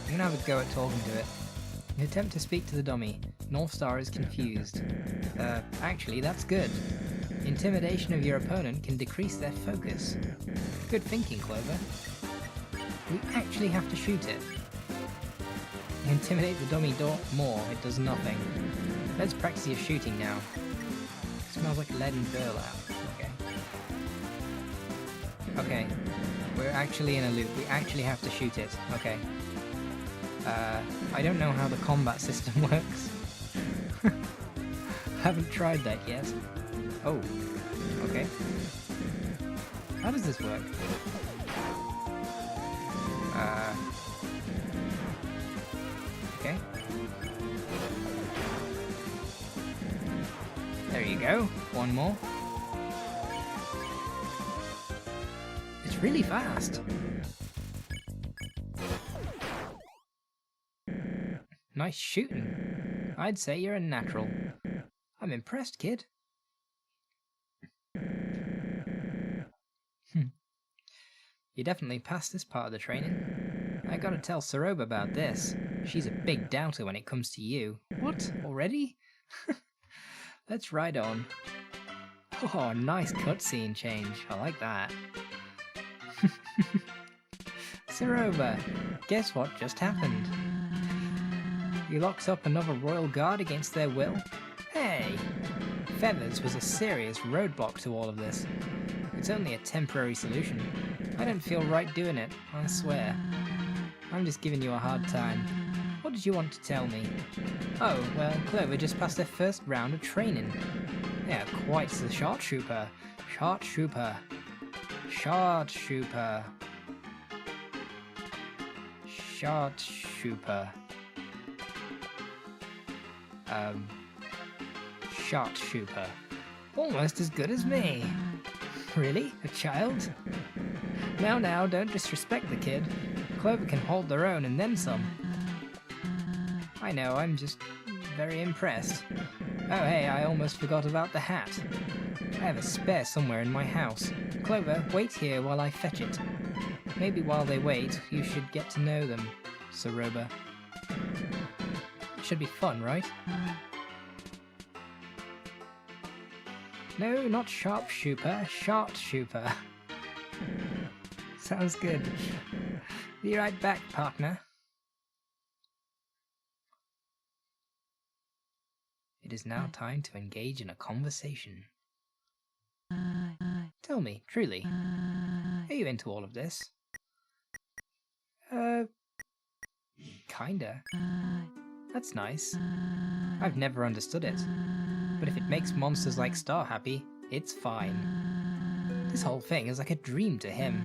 I'm gonna have a go at talking to it. In an attempt to speak to the dummy, North Star is confused. Actually, that's good. Intimidation of your opponent can decrease their focus. Good thinking, Clover. We actually have to shoot it. You intimidate the dummy more, it does nothing. Let's practice your shooting now. It smells like lead and burlap. Okay. Okay. We're actually in a loop. We actually have to shoot it. Okay. I don't know how the combat system works. Haven't tried that yet. Oh. Okay. How does this work? Okay. There you go. One more. It's really fast. Nice shooting. I'd say you're a natural. I'm impressed, kid. You definitely passed this part of the training. I gotta tell Saroba about this. She's a big doubter when it comes to you. What? Already? Let's ride on. Oh, nice cutscene change. I like that. Saroba, guess what just happened? You locked up another royal guard against their will? Hey! Feathers was a serious roadblock to all of this. It's only a temporary solution. I don't feel right doing it, I swear. I'm just giving you a hard time. What did you want to tell me? Oh, well, Clover just passed their first round of training. Yeah, quite the sharpshooter. Sharpshooter. Sharpshooter. Sharpshooter. Sharpshooter. Almost as good as me. Really? A child? Now, don't disrespect the kid. Clover can hold their own and then some. I know, I'm just very impressed. Oh hey, I almost forgot about the hat. I have a spare somewhere in my house. Clover, wait here while I fetch it. Maybe while they wait, you should get to know them, Saroba. Should be fun, right? No, not sharpshooter, sharpshooter. Sounds good. Be right back, partner. It is now time to engage in a conversation. Tell me, truly, are you into all of this? Kinda. That's nice. I've never understood it. But if it makes monsters like Star happy, it's fine. This whole thing is like a dream to him.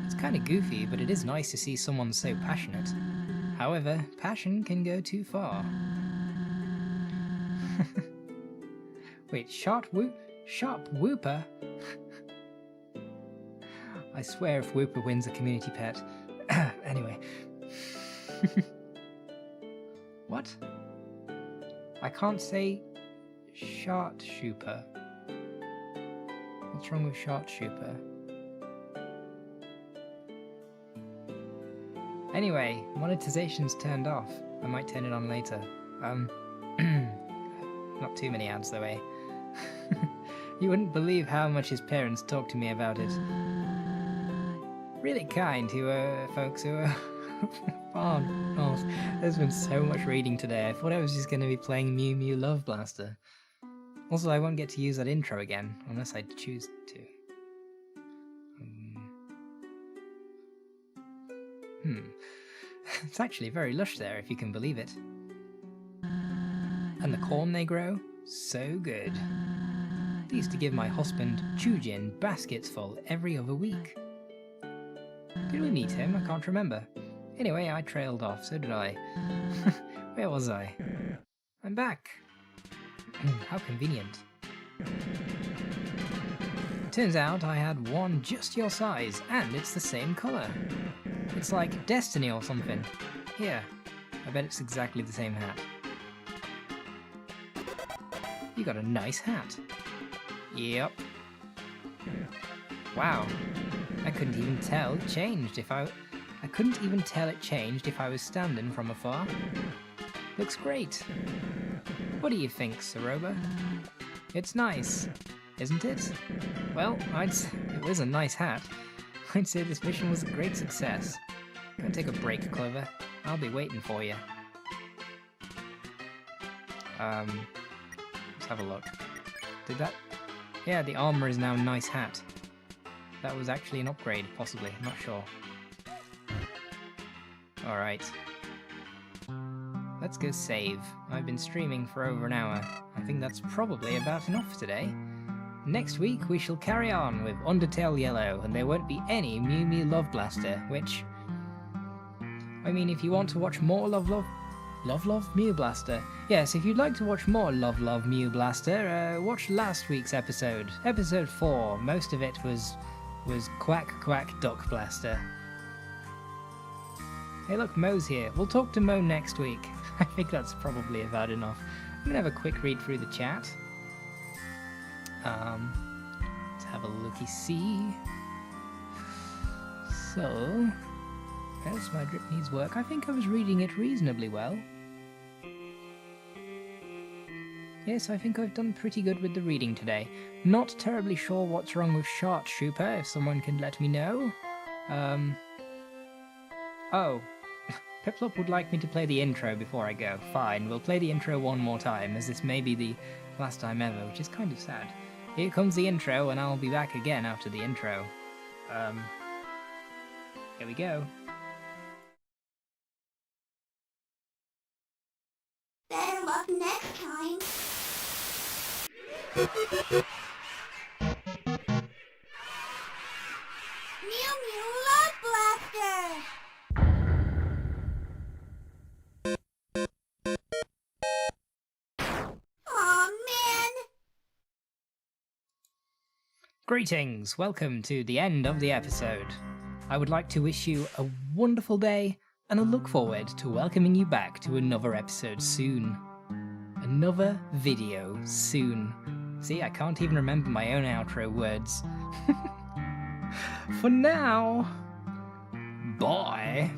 It's kinda goofy, but it is nice to see someone so passionate. However, passion can go too far. Wait, sharp Whooper? I swear if Whooper wins a community pet. Anyway. What? I can't say Sharpshooter. What's wrong with Sharpshooter? Anyway, monetization's turned off. I might turn it on later. Not too many ads though, eh? You wouldn't believe how much his parents talk to me about it. Really kind to folks who are... Oh, there's been so much reading today. I thought I was just going to be playing Mew Mew Love Blaster. Also, I won't get to use that intro again, unless I choose to. It's actually very lush there, if you can believe it. And the corn they grow, so good. They used to give my husband Chujin baskets full every other week. Did we meet him? I can't remember. Anyway, I trailed off, so did I. Where was I? I'm back. How convenient. Turns out I had one just your size, and it's the same colour. It's like destiny or something. Here, I bet it's exactly the same hat. You got a nice hat. Yep. Wow. I couldn't even tell it changed if I was standing from afar. Looks great. What do you think, Saroba? It's nice, isn't it? Well, it was a nice hat. I'd say this mission was a great success. Go take a break, Clover. I'll be waiting for you. Let's have a look. Did that? Yeah, the armor is now a nice hat. That was actually an upgrade, possibly. I'm not sure. Alright. Let's go save. I've been streaming for over an hour. I think that's probably about enough for today. Next week we shall carry on with Undertale Yellow, and there won't be any Mew Mew Love Blaster, which... I mean, if you want to watch more Love Mew Blaster. Yes, if you'd like to watch more Love Mew Blaster, watch last week's episode. Episode 4. Most of it was Quack Quack Duck Blaster. Hey look, Mo's here. We'll talk to Mo next week. I think that's probably about enough. I'm gonna have a quick read through the chat. Let's have a looky-see. So, as my drip needs work, I think I was reading it reasonably well. Yes, I think I've done pretty good with the reading today. Not terribly sure what's wrong with Shart Trooper, if someone can let me know. Oh. Piplup would like me to play the intro before I go. Fine, we'll play the intro one more time, as this may be the last time ever, which is kind of sad. Here comes the intro, and I'll be back again after the intro. Here we go. Better luck next time. Mew Mew Love Blaster! Aw, man! Greetings! Welcome to the end of the episode. I would like to wish you a wonderful day, and I look forward to welcoming you back to another episode soon. Another video soon. See, I can't even remember my own outro words. For now, bye!